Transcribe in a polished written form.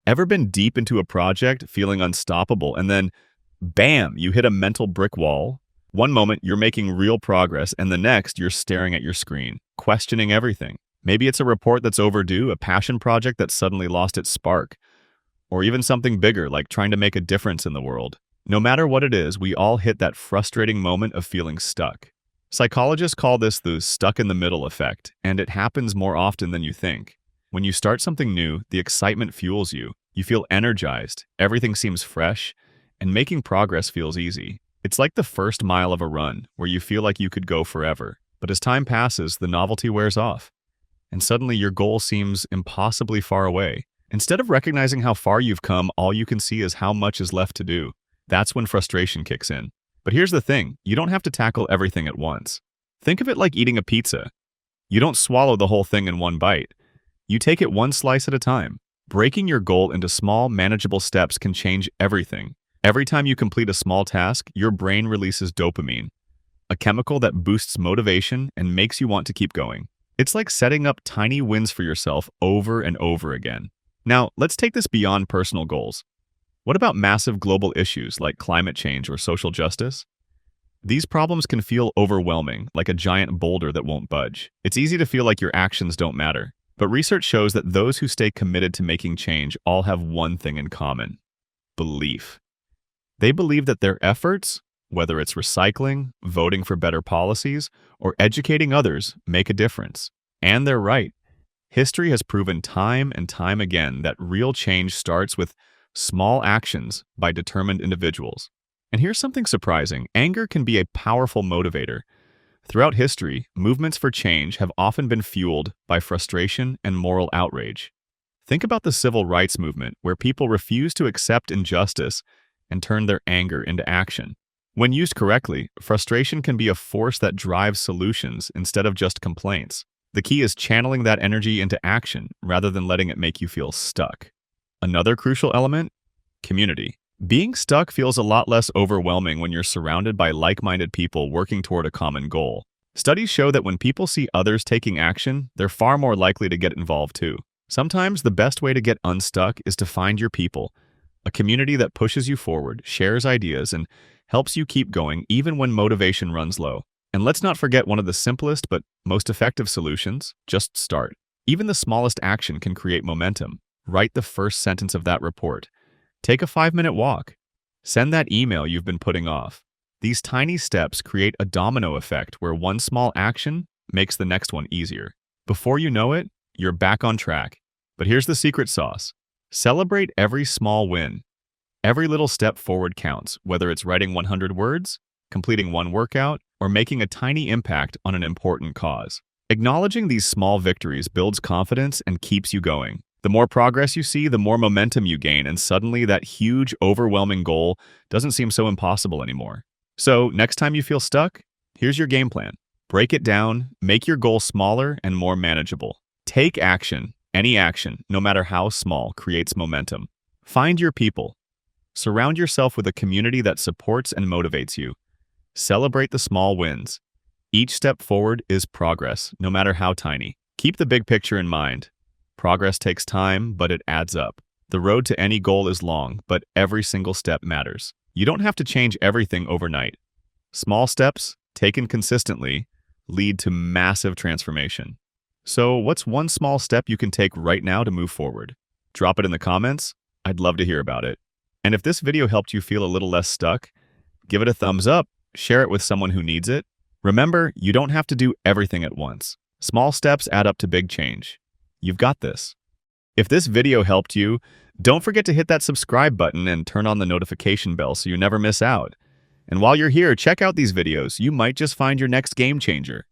Ever been deep into a project, feeling unstoppable, and then, bam, you hit a mental brick wall? One moment, you're making real progress, and the next, you're staring at your screen, questioning everything. Maybe it's a report that's overdue, a passion project that suddenly lost its spark, or even something bigger, like trying to make a difference in the world. No matter what it is, we all hit that frustrating moment of feeling stuck. Psychologists call this the stuck in the middle effect, and it happens more often than you think. When you start something new, the excitement fuels you. You feel energized, everything seems fresh, and making progress feels easy. It's like the first mile of a run, where you feel like you could go forever. But as time passes, the novelty wears off, and suddenly your goal seems impossibly far away. Instead of recognizing how far you've come, all you can see is how much is left to do. That's when frustration kicks in. But here's the thing, you don't have to tackle everything at once. Think of it like eating a pizza. You don't swallow the whole thing in one bite. You take it one slice at a time. Breaking your goal into small, manageable steps can change everything. Every time you complete a small task, your brain releases dopamine, a chemical that boosts motivation and makes you want to keep going. It's like setting up tiny wins for yourself over and over again. Now, let's take this beyond personal goals. What about massive global issues like climate change or social justice? These problems can feel overwhelming, like a giant boulder that won't budge. It's easy to feel like your actions don't matter. But research shows that those who stay committed to making change all have one thing in common: belief. They believe that their efforts, whether it's recycling, voting for better policies, or educating others, make a difference. And they're right. History has proven time and time again that real change starts with small actions by determined individuals. And here's something surprising: anger can be a powerful motivator. Throughout history, movements for change have often been fueled by frustration and moral outrage. Think about the civil rights movement, where people refused to accept injustice and turned their anger into action. When used correctly, frustration can be a force that drives solutions instead of just complaints. The key is channeling that energy into action rather than letting it make you feel stuck. Another crucial element: community. Being stuck feels a lot less overwhelming when you're surrounded by like-minded people working toward a common goal. Studies show that when people see others taking action, they're far more likely to get involved too. Sometimes the best way to get unstuck is to find your people, a community that pushes you forward, shares ideas, and helps you keep going even when motivation runs low. And let's not forget one of the simplest but most effective solutions: just start. Even the smallest action can create momentum. Write the first sentence of that report. Take a 5-minute walk. Send that email you've been putting off. These tiny steps create a domino effect where one small action makes the next one easier. Before you know it, you're back on track. But here's the secret sauce: celebrate every small win. Every little step forward counts, whether it's writing 100 words, completing one workout, or making a tiny impact on an important cause. Acknowledging these small victories builds confidence and keeps you going. The more progress you see, the more momentum you gain, and suddenly that huge, overwhelming goal doesn't seem so impossible anymore. So, next time you feel stuck, here's your game plan. Break it down, make your goal smaller and more manageable. Take action. Any action, no matter how small, creates momentum. Find your people. Surround yourself with a community that supports and motivates you. Celebrate the small wins. Each step forward is progress, no matter how tiny. Keep the big picture in mind. Progress takes time, but it adds up. The road to any goal is long, but every single step matters. You don't have to change everything overnight. Small steps, taken consistently, lead to massive transformation. So, what's one small step you can take right now to move forward? Drop it in the comments. I'd love to hear about it. And if this video helped you feel a little less stuck, give it a thumbs up, share it with someone who needs it. Remember, you don't have to do everything at once. Small steps add up to big change. You've got this. If this video helped you, don't forget to hit that subscribe button and turn on the notification bell so you never miss out. And while you're here, check out these videos. You might just find your next game changer.